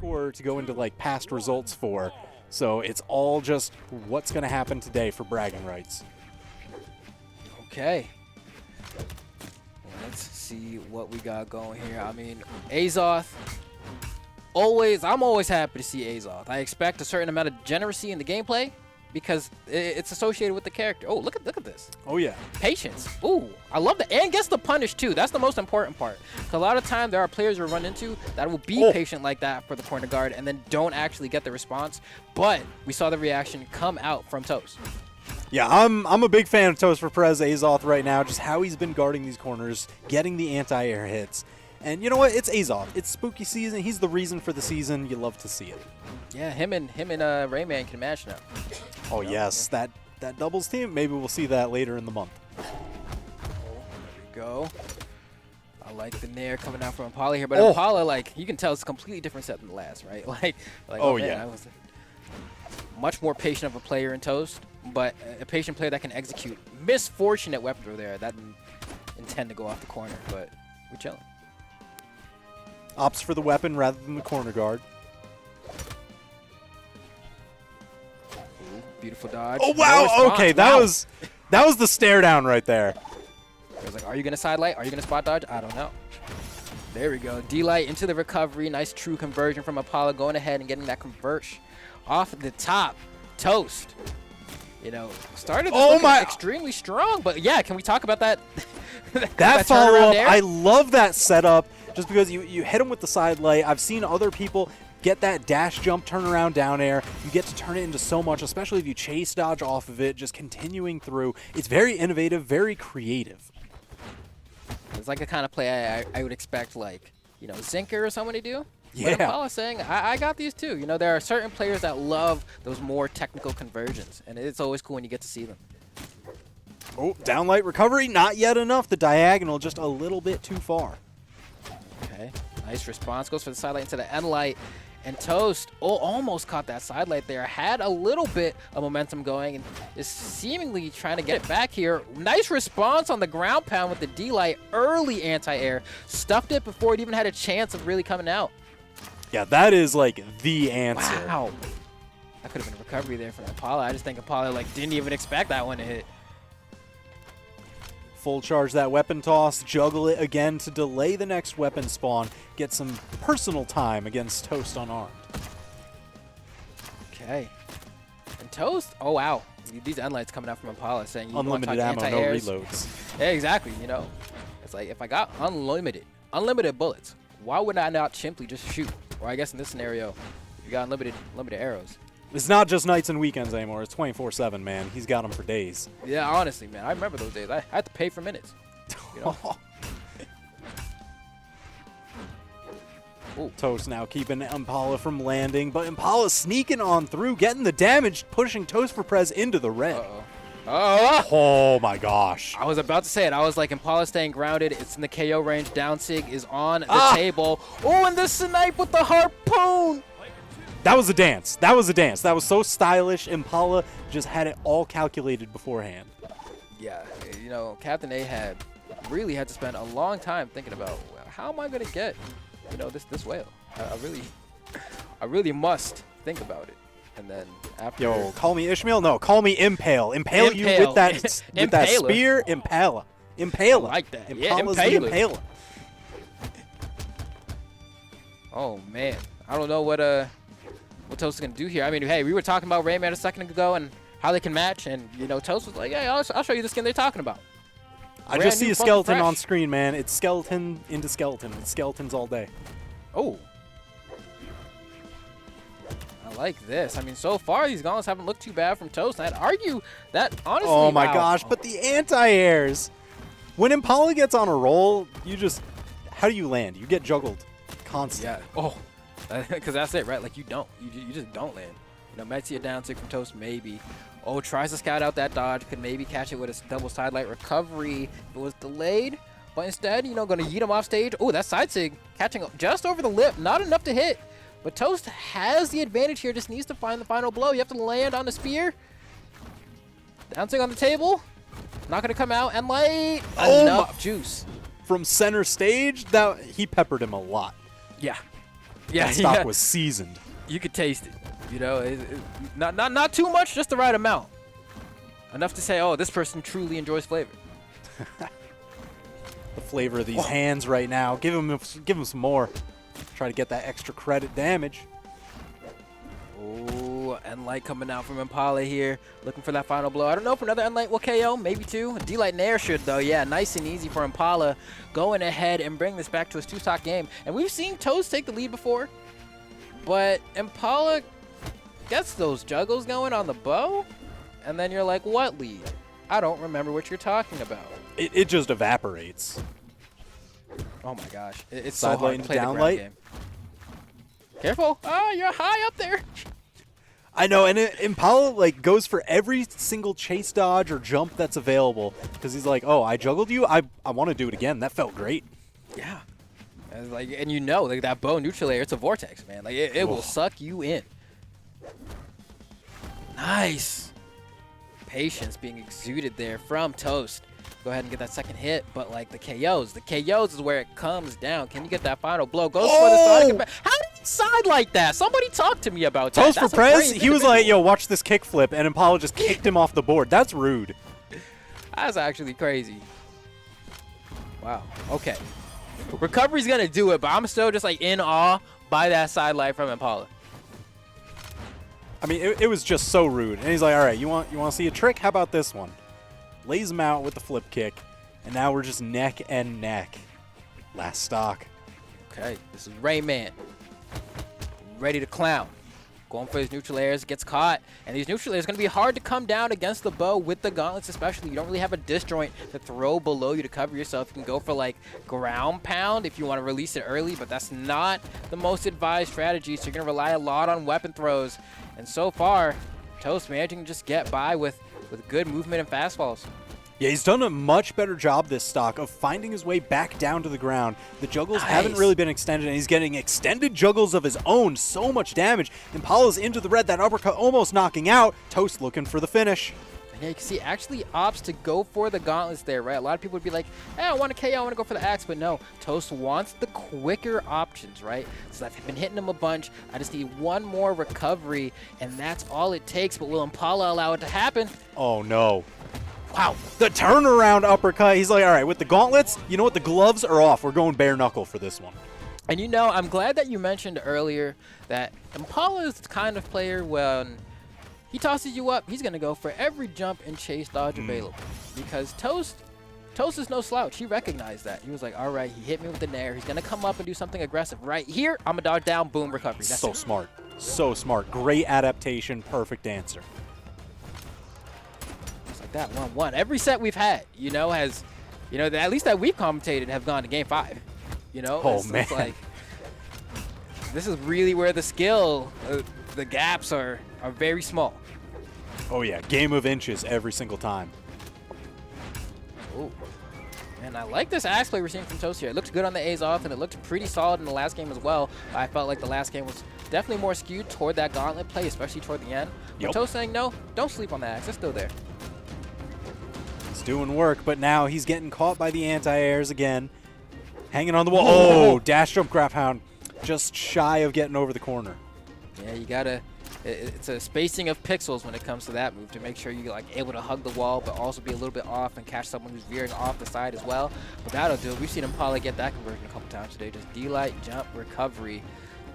score to go into like past results for. So it's all just what's going to happen today for bragging rights. Okay. Let's see what we got going here. I mean, Azoth. I'm always happy to see Azoth. I expect a certain amount of generosity in the gameplay because it's associated with the character. Oh, look at this. Oh yeah. Patience. Ooh, I love that. And gets the punish too. That's the most important part. 'Cause a lot of time there are players we run into that will be patient like that for the corner guard and then don't actually get the response. But we saw the reaction come out from Toast. Yeah, I'm a big fan of Toastforprez Azoth right now, just how he's been guarding these corners, getting the anti-air hits. And you know what? It's Azoth. It's spooky season. He's the reason for the season. You love to see it. Yeah, him and Rayman can match now. Oh, yes. That doubles team, maybe we'll see that later in the month. There we go. I like the nair coming out from Impala here. But Impala, like, you can tell it's a completely different set than the last, right? Like oh man, yeah. I was much more patient of a player in Toast, but a patient player that can execute. Misfortunate weapon throw there. That didn't intend to go off the corner, but we're chilling. Opts for the weapon rather than the corner guard. Ooh, beautiful dodge. Oh wow! No okay, that was the stare down right there. I was like, are you gonna side light? Are you gonna spot dodge? I don't know. There we go. D-light into the recovery. Nice true conversion from Apollo, going ahead and getting that conversion off the top. Toast. You know, started this extremely strong, but yeah, can we talk about that? that follow-up, I love that setup just because you hit him with the side light. I've seen other people get that dash jump, turn around, down air. You get to turn it into so much, especially if you chase dodge off of it, just continuing through. It's very innovative, very creative. It's like the kind of play I would expect, like, you know, Zinker or someone to do. Yeah. But Impala's saying, I got these too. You know, there are certain players that love those more technical conversions, and it's always cool when you get to see them. Oh, downlight recovery, not yet enough. The diagonal just a little bit too far. Okay, nice response. Goes for the side light into the end light. And Toast, almost caught that side light there. Had a little bit of momentum going and is seemingly trying to get it back here. Nice response on the ground pound with the D-light. Early anti-air. Stuffed it before it even had a chance of really coming out. Yeah, that is like the answer. Wow. That could have been a recovery there from Impala. I just think Impala like didn't even expect that one to hit. Full charge that weapon toss, juggle it again to delay the next weapon spawn, get some personal time against Toast unarmed. Okay. And Toast, oh wow. These end lights coming out from Impala saying you unlimited want to ammo, no anti-airs. reloads. Yeah, exactly, you know. It's like if I got unlimited bullets, why would I not simply just shoot? Or I guess in this scenario, you got unlimited arrows. It's not just nights and weekends anymore. It's 24/7, man. He's got them for days. Yeah, honestly, man. I remember those days. I had to pay for minutes. You know? Toast now keeping Impala from landing, but Impala sneaking on through, getting the damage, pushing Toastforprez into the red. Uh-oh. Oh my gosh. I was about to say it. I was like, Impala staying grounded. It's in the KO range. Down sig is on the table. Oh, and the snipe with the harpoon. That was a dance. That was a dance. That was so stylish. Impala just had it all calculated beforehand. Yeah, you know, Captain A really had to spend a long time thinking about, well, how am I going to get, you know, this whale? I really must think about it. And then after... Yo, call me Ishmael? No, call me Impale. Impale you with that spear. Impala. Impala. I like that. Impala's yeah, the Impala. Oh, man. I don't know what Toast is going to do here. I mean, hey, we were talking about Rayman a second ago and how they can match. And, you know, Toast was like, hey, I'll show you the skin they're talking about. I just see a skeleton on screen, man. It's skeleton into skeleton. It's skeletons all day. Oh. I like this. I mean, so far, these gauntlets haven't looked too bad from Toast. I'd argue that, honestly... Oh, my gosh. But the anti-airs. When Impala gets on a roll, you just... How do you land? You get juggled constantly. Yeah. Oh. Because that's it, right? Like, you don't. You just don't land. You know, might see a down tick from Toast, maybe. Oh, tries to scout out that dodge. Could maybe catch it with a double side light recovery. It was delayed. But instead, you know, going to yeet him off stage. Oh, that side sig catching just over the lip. Not enough to hit. But Toast has the advantage here. Just needs to find the final blow. You have to land on the spear. Down sig on the table. Not going to come out. And light. Enough juice. From center stage, he peppered him a lot. Yeah. Yeah, that stock was seasoned. You could taste it. You know, not too much, just the right amount. Enough to say, oh, this person truly enjoys flavor. The flavor of these hands right now. Give him some more. Try to get that extra credit damage. Oh, End-Light coming out from Impala here, looking for that final blow. I don't know if another End-Light will KO, maybe two. D-Light Nair should, though. Yeah, nice and easy for Impala, going ahead and bring this back to his two-stock game. And we've seen Toast take the lead before, but Impala gets those juggles going on the bow, and then you're like, what lead? I don't remember what you're talking about. It just evaporates. Oh my gosh. It's Side so hard light to into play the down ground light. game. Careful. Oh, you're high up there. I know, and Impala like goes for every single chase dodge or jump that's available because he's like, oh, I juggled you. I want to do it again. That felt great. Yeah. And you know, like that bow neutral layer, it's a vortex, man. Like it will suck you in. Nice. Patience being exuded there from Toast. Go ahead and get that second hit, but like the KOs is where it comes down. Can you get that final blow? Goes for the Sonic. How did he side like that? Somebody talk to me about that. Toastforprez, he was like, yo, watch this kickflip, and Impala just kicked him off the board. That's rude. That's actually crazy. Wow. Okay. Recovery's gonna do it, but I'm still just like in awe by that side light from Impala. I mean, it was just so rude. And he's like, all right, you want to see a trick? How about this one? Lays him out with the flip kick, and now we're just neck and neck. Last stock. Okay, this is Rayman. Ready to clown. Going for his neutral airs, gets caught. And these neutral airs are going to be hard to come down against the bow with the gauntlets especially. You don't really have a disjoint to throw below you to cover yourself. You can go for like ground pound if you want to release it early, but that's not the most advised strategy. So you're going to rely a lot on weapon throws. And so far, Toast managing to just get by with good movement and fastballs. Yeah, he's done a much better job this stock of finding his way back down to the ground. The juggles haven't really been extended, and he's getting extended juggles of his own. So much damage. Impala's into the red, that uppercut almost knocking out. Toast looking for the finish. Yeah, you can see actually opts to go for the gauntlets there, right? A lot of people would be like, hey, I want a KO, I want to go for the axe, but no. Toast wants the quicker options, right? So I've been hitting him a bunch. I just need one more recovery, and that's all it takes. But will Impala allow it to happen? Oh, no. Wow, the turnaround uppercut. He's like, all right, with the gauntlets, you know what? The gloves are off. We're going bare knuckle for this one. And you know, I'm glad that you mentioned earlier that Impala is the kind of player when he tosses you up, he's going to go for every jump and chase dodge available. Because Toast is no slouch. He recognized that. He was like, all right, he hit me with the nair. He's going to come up and do something aggressive right here. I'm going to dodge down, boom, recovery. That's so it. smart. So smart. Great adaptation. Perfect answer. Just like that, 1-1. Every set we've had, you know, has, you know, at least that we've commentated have gone to game 5. You know? Oh, man. It's like, this is really where the skill, the gaps are very small. Oh, yeah. Game of inches every single time. Ooh. And I like this axe play we're seeing from Toast here. It looks good on the A's off, and it looked pretty solid in the last game as well. I felt like the last game was definitely more skewed toward that gauntlet play, especially toward the end. But Toast saying, no, don't sleep on the axe. It's still there. It's doing work, but now he's getting caught by the anti-airs again. Hanging on the wall. Oh, dash jump grab hound. Just shy of getting over the corner. Yeah, you got to... It's a spacing of pixels when it comes to that move to make sure you're like able to hug the wall, but also be a little bit off and catch someone who's veering off the side as well. But that'll do it. We've seen Impala get that conversion a couple times today. Just D-Light, jump, recovery.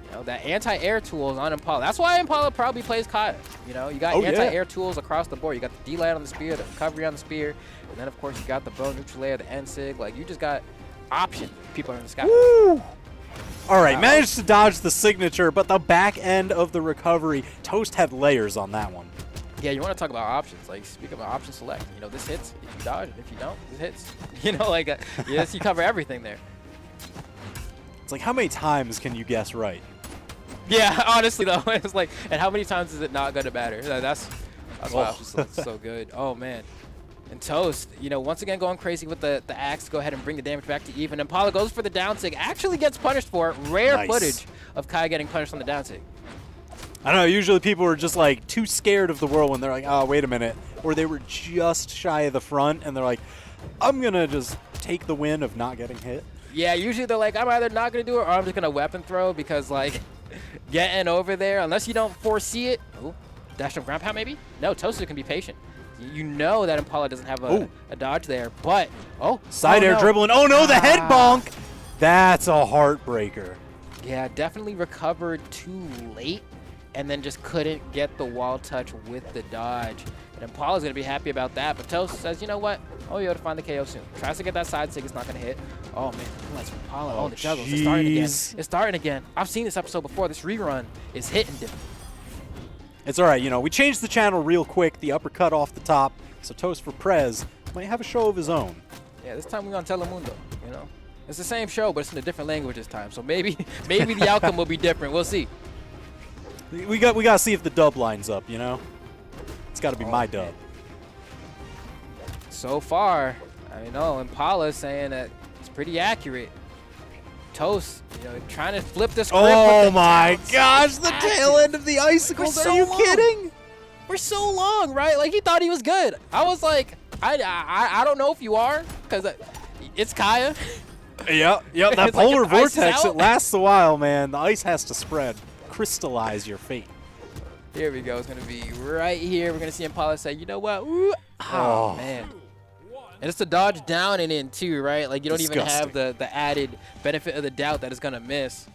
You know, that anti-air tool is on Impala. That's why Impala probably plays Kaya. You know, you got anti-air tools across the board. You got the D-Light on the spear, the recovery on the spear, and then of course you got the bow neutral layer, the N-Sig. Like you just got option. People are in the sky. Woo! All right, managed to dodge the signature, but the back end of the recovery, Toast had layers on that one. Yeah, you want to talk about options. Like, speak about option select. You know, this hits if you dodge, and if you don't, this hits. You know, like, yes, you cover everything there. It's like, how many times can you guess right? Yeah, honestly, though. It's like, and how many times is it not going to matter? That's why option select's so good. Oh, man. And Toast, you know, once again going crazy with the axe. Go ahead and bring the damage back to even. Impala goes for the down sig. Actually gets punished for it. Rare footage of Kai getting punished on the down sig. I don't know. Usually people are just like too scared of the world when they're like, oh, wait a minute. Or they were just shy of the front and they're like, I'm going to just take the win of not getting hit. Yeah, usually they're like, I'm either not going to do it or I'm just going to weapon throw because, like, getting over there, unless you don't foresee it. Oh, dash from ground pound maybe? No, Toaster can be patient. You know that Impala doesn't have a dodge there, but, side air dribbling. Oh, no, the head bonk. That's a heartbreaker. Yeah, definitely recovered too late and then just couldn't get the wall touch with the dodge. And Impala's going to be happy about that, but Toast says, you know what? Oh, you'll find the KO soon. Tries to get that side sig, it's not going to hit. Oh, man, let's Impala. Oh, the juggles. It's starting again. It's starting again. I've seen this episode before. This rerun is hitting different. It's all right. You know, we changed the channel real quick, the uppercut off the top, so Toastforprez might have a show of his own. Yeah, this time we're going to Telemundo, you know? It's the same show, but it's in a different language this time, so maybe the outcome will be different. We'll see. We got to see if the dub lines up, you know? It's got to be my dub. So far, I know Impala's saying that it's pretty accurate. Toast, you know, trying to flip this script. Oh my gosh, the tail end of the icicles. Are you kidding? For so long, right? Like, he thought he was good. I was like, I don't know if you are, because it's Kaya. Yep, that It's polar like vortex, it lasts a while, man. The ice has to spread. Crystallize your fate. Here we go. It's going to be right here. We're going to see Impala say, you know what? Ooh. Oh, man. And it's a dodge down and in, too, right? Like, you don't even have the added benefit of the doubt that it's going to miss.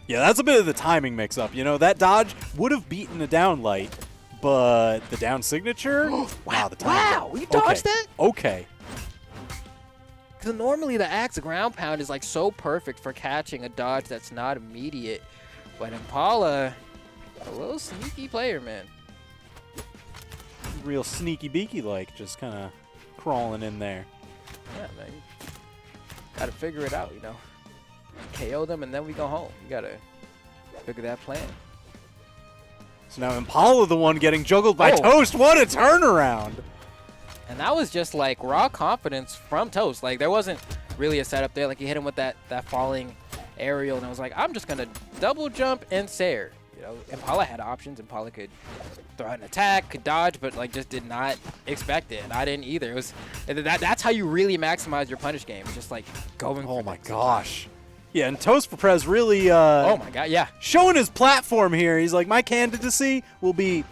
Yeah, that's a bit of the timing mix-up. You know, that dodge would have beaten a down light, but the down signature? Wow, the timing. Wow, you dodged that? Okay. Because normally the axe ground pound is, like, so perfect for catching a dodge that's not immediate. But Impala, a little sneaky player, man. Real sneaky beaky-like, just kind of crawling in there. Yeah, man. Got to figure it out, you know. KO them, and then we go home. You got to figure that plan. So now Impala the one getting juggled by Toast. What a turnaround. And that was just, like, raw confidence from Toast. Like, there wasn't really a setup there. Like, he hit him with that falling aerial, and I was like, I'm just going to double jump and Sair. You know, Impala had options. Impala could throw out an attack, could dodge, but, like, just did not expect it. And I didn't either. It was that's how you really maximize your punish game. Just, like, going Oh, my gosh. Yeah, and Toastforprez really oh, my God, yeah. showing his platform here. He's like, my candidacy will be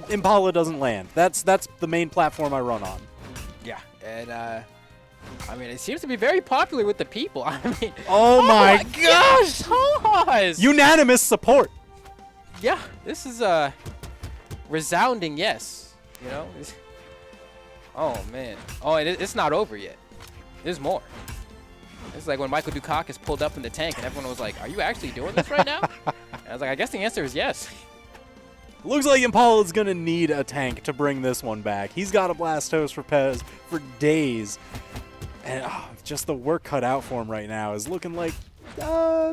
Impala doesn't land. That's the main platform I run on. Yeah, and, I mean, it seems to be very popular with the people. I mean, oh my gosh! Toast! Unanimous support. Yeah, this is a resounding yes. You know? Oh, man. Oh, it's not over yet. There's more. It's like when Michael Dukakis pulled up in the tank and everyone was like, are you actually doing this right now? And I was like, I guess the answer is yes. Looks like Impala is going to need a tank to bring this one back. He's got to blast Toastforprez for days. And just the work cut out for him right now is looking like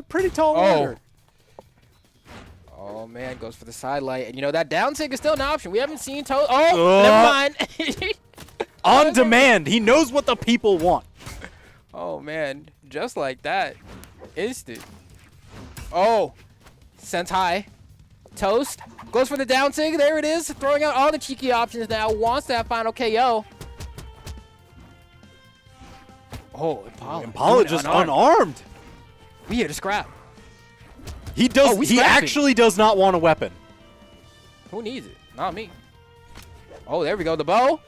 pretty tall order. Oh, man, goes for the side light. And, you know, that down sig is still an option. We haven't seen Toast. Oh, never mind. On demand. He knows what the people want. Oh, man. Just like that. Instant. Oh. Sends high. Toast. Goes for the down sig. There it is. Throwing out all the cheeky options now. Wants that final KO. Oh, Impala just unarmed. We here to scrap. He does. He actually does not want a weapon. Who needs it? Not me. Oh, there we go. The bow.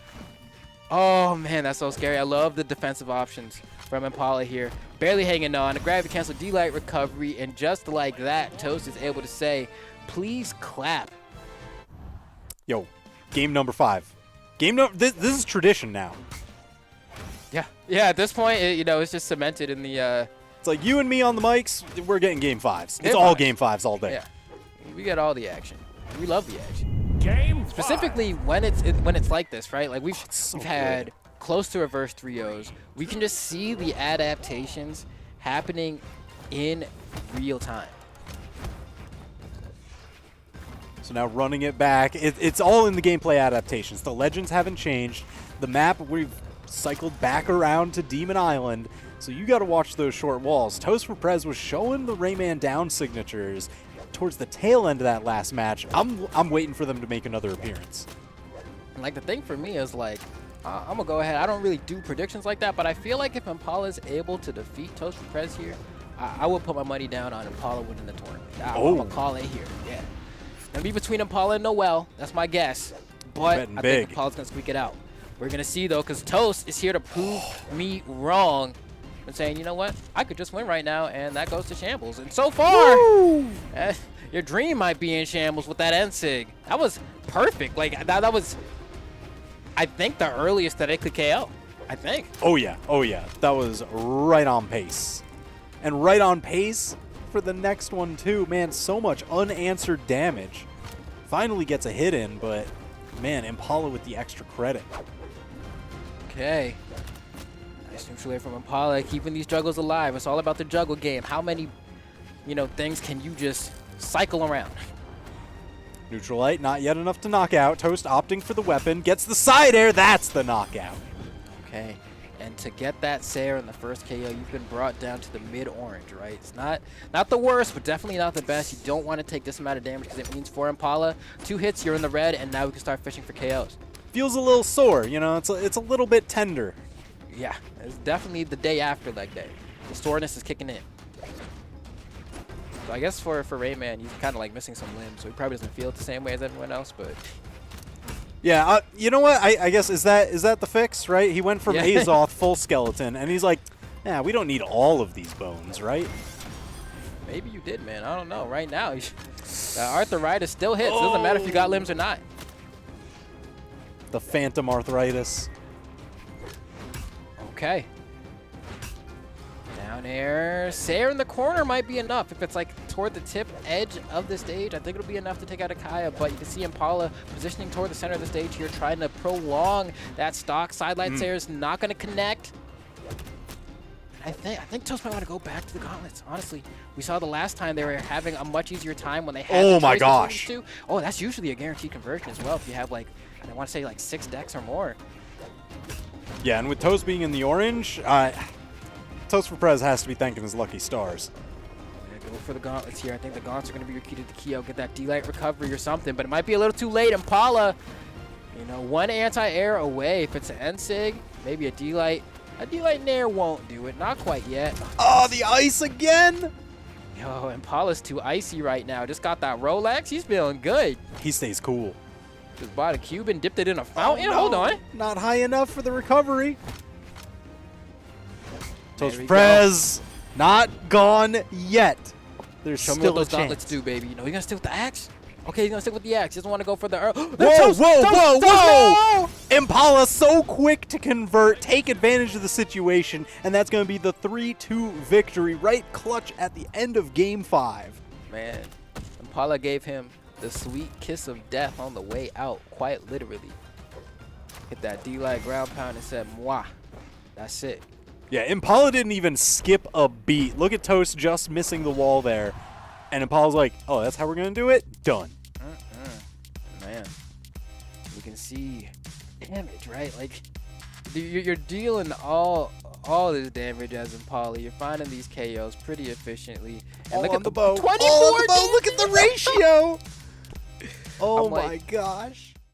Oh, man, that's so scary. I love the defensive options from Impala here. Barely hanging on. A gravity cancel, D-light recovery, and just like that, Toast is able to say, please clap. Yo, game number 5. This is tradition now. Yeah. Yeah, at this point, you know, it's just cemented in the... It's like you and me on the mics, we're getting game 5s. It's all game 5s all day. Yeah. We get all the action. We love the action. Game 5. Specifically when it's like this, right? Like we've had close to reverse 3-0s. We can just see the adaptations happening in real time. So now running it back, it's all in the gameplay adaptations. The legends haven't changed. The map, we've cycled back around to Demon Island. So you got to watch those short walls. Toastforprez was showing the Rayman down signatures towards the tail end of that last match. I'm waiting for them to make another appearance. And like the thing for me is like I'm going to go ahead. I don't really do predictions like that, but I feel like if Impala is able to defeat Toastforprez here, I will put my money down on Impala winning the tournament. I'm going to call it here. Yeah. Going to be between Impala and Noel. That's my guess. But I think Impala's going to squeak it out. We're going to see, though, because Toast is here to prove me wrong. And saying, you know what? I could just win right now, and that goes to shambles. And so far, your dream might be in shambles with that end sig. That was perfect. Like, that was, I think, the earliest that it could KO. I think. Oh, yeah. Oh, yeah. That was right on pace. And right on pace for the next one, too. Man, so much unanswered damage. Finally gets a hit in, but, man, Impala with the extra credit. Okay. Nice neutral air from Impala, keeping these juggles alive. It's all about the juggle game. How many, things can you just cycle around? Neutral light, not yet enough to knock out. Toast opting for the weapon. Gets the side air. That's the knockout. Okay. And to get that Sayer in the first KO, you've been brought down to the mid-orange, right? It's not the worst, but definitely not the best. You don't want to take this amount of damage because it means for Impala, 2 hits, you're in the red, and now we can start fishing for KOs. Feels a little sore, it's a little bit tender. Yeah, it's definitely the day after leg day. The soreness is kicking in. So I guess for Rayman, he's kind of like missing some limbs, so he probably doesn't feel it the same way as everyone else, but... Yeah, you know what? I guess, is that the fix, right? He went from Azoth full skeleton, and he's like, yeah, we don't need all of these bones, right? Maybe you did, man. I don't know. Right now, arthritis still hits. It doesn't matter if you got limbs or not. The phantom arthritis. Okay. Down air. Sayer in the corner might be enough. If it's like toward the tip edge of the stage, I think it'll be enough to take out Akaya, but you can see Impala positioning toward the center of the stage here, trying to prolong that stock. Sidelight Sayer is not going to connect. I think Toast might want to go back to the gauntlets, honestly. We saw the last time they were having a much easier time when they had the choice between these two. Oh, that's usually a guaranteed conversion as well if you have like, I want to say like 6 decks or more. Yeah, and with Toast being in the orange, Toastforprez has to be thanking his lucky stars. Go for the gauntlets here. I think the gauntlets are going to be your key to the Kyo. Get that D-Light recovery or something, but it might be a little too late. Impala, one anti-air away. If it's an N-Sig, maybe a D-Light. A D-Light Nair won't do it. Not quite yet. Oh, the ice again! Yo, Impala's too icy right now. Just got that Rolex. He's feeling good. He stays cool. Just bought a Cuban, dipped it in a fountain. Oh, no. Hold on. Not high enough for the recovery. Toastforprez, not gone yet. There's Show still me what those a chance. gauntlets do, baby. He's going to stick with the axe? Okay, he's going to stick with the axe. He doesn't want to go for the... Whoa! Impala so quick to convert, take advantage of the situation, and that's going to be the 3-2 victory, right clutch at the end of Game 5. Man, Impala gave him the sweet kiss of death on the way out, quite literally. Hit that D-Light ground pound and said, mwah. That's it. Yeah, Impala didn't even skip a beat. Look at Toast just missing the wall there. And Impala's like, oh, that's how we're going to do it? Done. Man, you can see damage, right? Like, you're dealing all this damage as Impala. You're finding these KOs pretty efficiently. And All look on at the bow. 24 All on the bow. Look at the ratio. Oh, I'm my like, gosh.